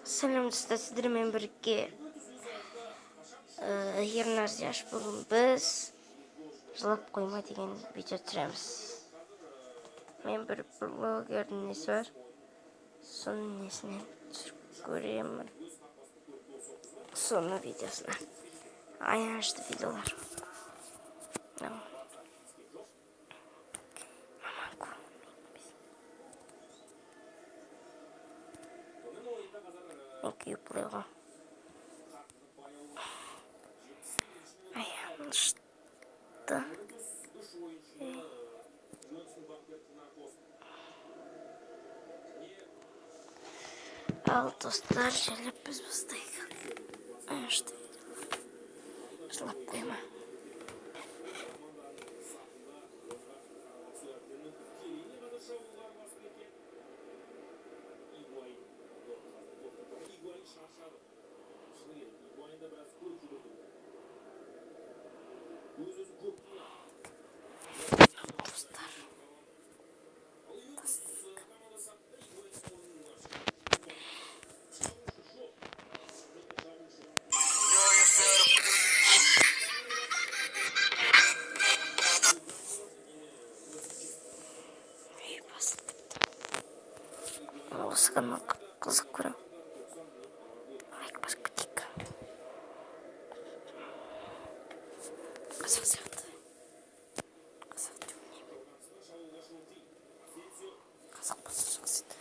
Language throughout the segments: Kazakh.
Сәлем достар, сіздермен бірге Ернар Зияш. Бүгін біз жылап қойма деген видео түсіреміз. Мен бір блогердің несі бар, соның несінен түсіріп көремін. Соның видеосына аянышты видеолар. Күйіплеуға аянышты. Ал достар, желіп біз бастайық. Аянышты видеолар. Жылап қойма. Осы канал қызық көрем. Лайк басып кетейік. Қызық сияқты. Қызық деп ойлаймын. Қызық болса жақсы еді.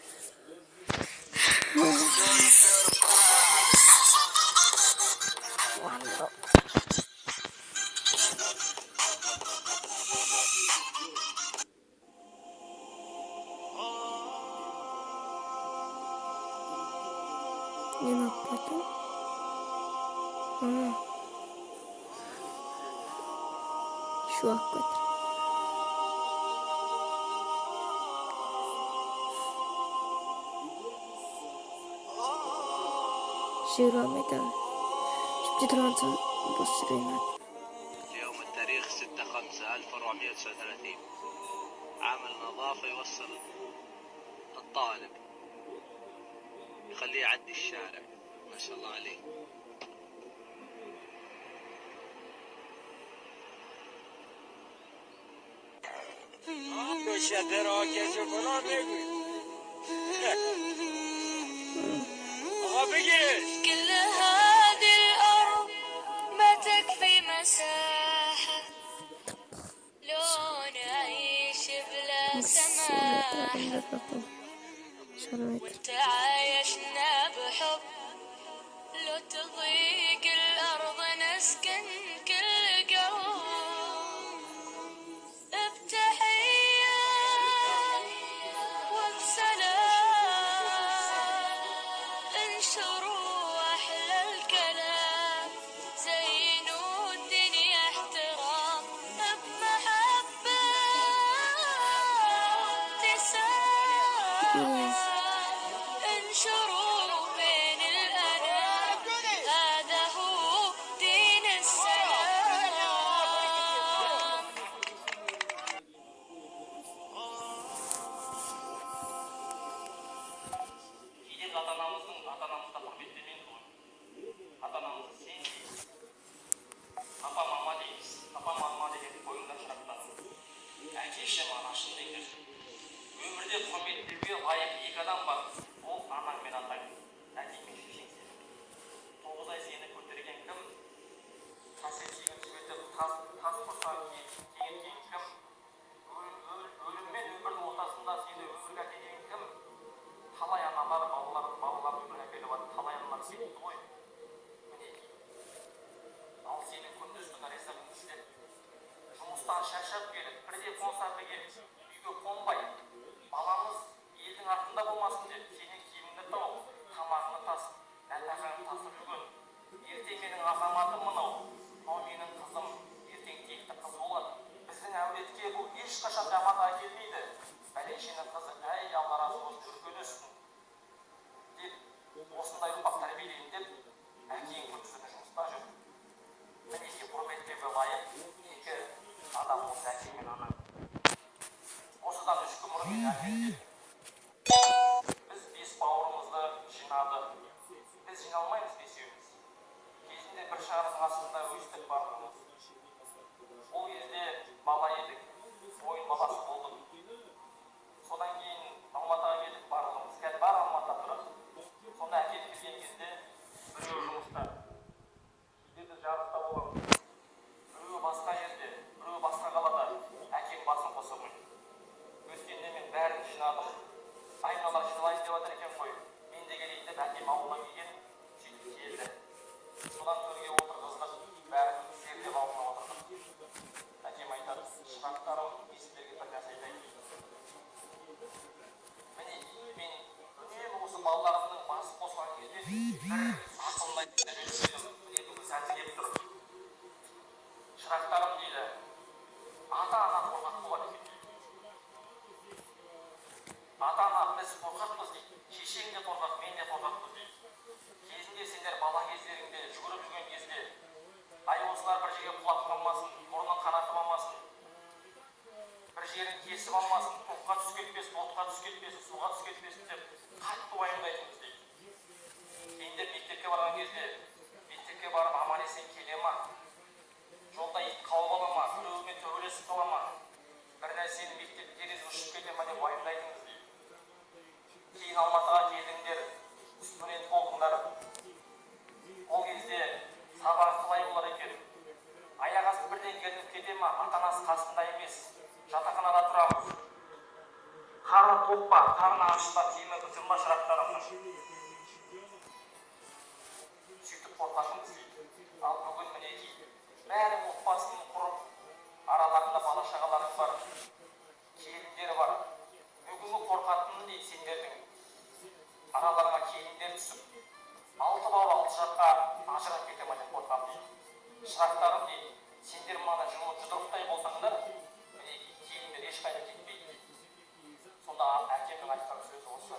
Не нападал? Чувак какой-то. Жируаме да. Шипти трансан босрина. اليوم التاريخ 6/5/1439. عامل نظافة يوصل الطالب يخليه يعدي الشارع. ما شاء الله عليه. كل هذه الأرض ما تكفي مساحة لو نعيش بلا سماحة وتعايشنا بحب لو تضيق الأرض نسكن كل قلب بتحية وبسلام انشروا أحلى الكلام زينوا الدنيا احترام بمحبة ابتسام انشروا بين الأنام هذا هو دين السلام. Кейде ата-анамыздың ата-анамызда құрметтемейміз ғой. Ата-анамызды сен апа мама дейміз. Апа мама деген бойыңда шырақтасын. Әкеші мана шын дейді. Өмірде құрметтеуге лайық екі адам бар. Ол анаң мен атаң. Әкең мен шешең сен. 9 ай сені көтерген кім? Қасиетіңді жібетіп тас құрсаң кейін кім? Өлім мен өмірдің ортасында сені өмірге әкелген кім? Талай аналар балалар өмірге әкеліп жатыр. Талай аналар сенімді ғой. Мінекей. Ал сенің күндіз-түні ризығыңды істеп, жұмыстан шаршап келіп, бірде қонса бірге үйге қонбай, баламыз елдің артында болмасын деп, сенің киіміңді тауып, тамағыңды тасып, нәпақаңды тасып жүрген. Ертең менің азаматым мынау, мынау менің қызым, ертең текті қыз болады. Біздің әулетке бұл ешқашан жаман әкелмейді. Бәленшенің қызы, әй Алла разы болсын, үлкен өссін деп, осындай ұрпақ тәрбиелейін деп, әкең күндіз-түні жұмыста жүр. Мінекей құрметтеуге лайық екі адам осы әкең мен анаң. Осыдан 3 күн бұрын мен әңгімеледім. Біз ағаштың астында өстік барлығымыз. Ол кезде бала едік, ойын баласы болдық. Содан кейін Алматыға келдік барлығымыз. Қазір бар Алматыда тұрады. Сонда әкеліп келген кезде біреуі жұмыста, кейде жарыста боламыз. Біреуі басқа жерде, біреуі басқа қалада. Әкем басын қоса қойды. Өткенде мен бәрін жинадым. Айналар жиналайын деп жатыр екен ғой. Мен де келейін деп әкем ауылдан келген, сөйтіп келді. Содан төрге отырғыздық, бәрін зерлеп алдына отырдық. Әкем айтады, шырақтарым, сіздерге бір нәрсе айтайын. Міне мен үнемі осы балаларымның басы қосылған кезде бір асылын айтып жүрсем, міне бүгін сәті келіп тұр. Шырақтарым дейді, ата-ана қорқақ болады екен. Ата-ана біз қорқақпыз дейді. Шешең де қорқақ, мен де қорқақпыз дейді. Кезінде сендер бала кездеріңде жүгіріп жүрген кезде, ай осылар бір жерге құлап қалмасын, мұрнын қанатып алмасын, бір жерін кесіп алмасын, тоққа түсіп кетпесін, отқа түсіп кетпесін, суға түсіп кетпесін деп қатты уайымдайтынбыз дейді. Сендер мектепке барған кезде, мектепке барып аман есен келе ма? Жолда ит қауып ала ма? Біреумен төбелесіп қала ма? Бір нәрсені мектеп терезе ұшып кете ма деп уайымдайтынбыз дейді. Кейін Алматыға келдіңдер, студент болдыңдар. Ол кезде сабақ қалай болар екен? Аяқ асты бірден келіп кете ма? Ата-анасы қасында емес, жатақханада тұрамыз. Қарны тоқ па, қарны аш па, киімі бүтін ба шырақтарымның? Сөйтіп қорқатынбыз дейді. Ал бүгін мінекей, бәрі отбасын құрып, араларында бала-шағаларың бар, келіндері бар. Бүгінгі қорқатыны дейді сендердің. Араларға келіндер түсіп, 6 бауыр 6 жаққа ажырап кете ма деп қорқам дейді. Шырақтарым дейді, сендер мана жұдырықтай болсаңдар, мінекей келіндер ешқайда кетпейді дейді. Сонда әкемнің айтқан сөзі осы.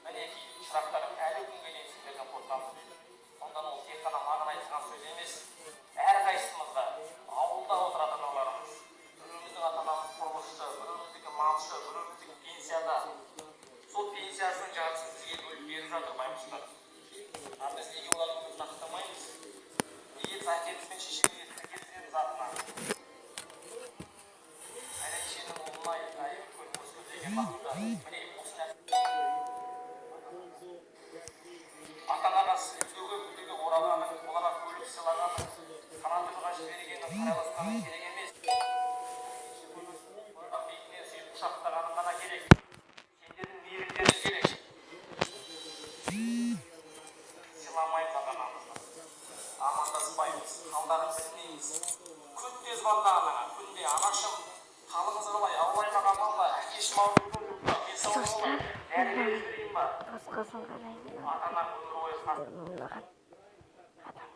Мінекей шырақтарым, әлі күнге дейін сендерден қорқамыз дейді. Сонда ол тек қана маған айтқан сөз емес, әрқайсымызға ауылда отыратын аналарымыз, біреуміздің ата-анамыз құрылысшы, біреуміздікі малшы, біреуміздікі пенсияда. Сол пенсиясының жартысын сізге бөліп беріп жатыр баймұстар. Біз неге олардың өзін ақтамаймыз? Неге біз әкеміз бен шешемізге тіркелсеміз атына? Әлекшенің ұлына айып көрмес деген бақытта. Міне осы нәрсе. Ата-анаға үлдеге оралғаның, оларға көлік сыйлағаның, қанаты ағаш бергенің, қарайласқаның керек емес. Бетіне сүйіп құшақтағаның ғана керек. Сендердің мейірімдерің керек. Сыйламаймыз ата-анамызға. Амандаспаймыз, халдарын білмейміз. Күнде звондағаныңа, күнде анашым, қалыңыз қалай, ауылаймаға аман ба, әкешім ауырып көрдік па, мен сау болайын, дәрігер жіберейін ба? Басқасын қарайын. Ата-ана өмір бойы қасында. Мынаған адам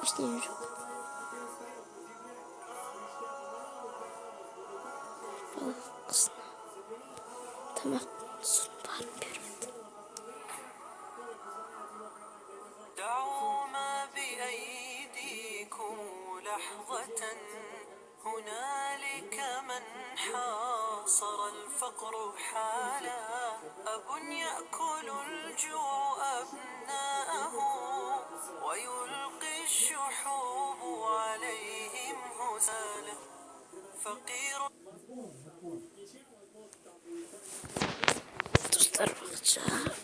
İşleyeceğim. Balık tamam. Su var bir. دعوا ما بأيديكم لحظة هنالك من حاصر الفقر حالا أب يأكل الجوع أبناءه ويلقي الشحوب عليهم هزالا فقير Dostlar bakacağım.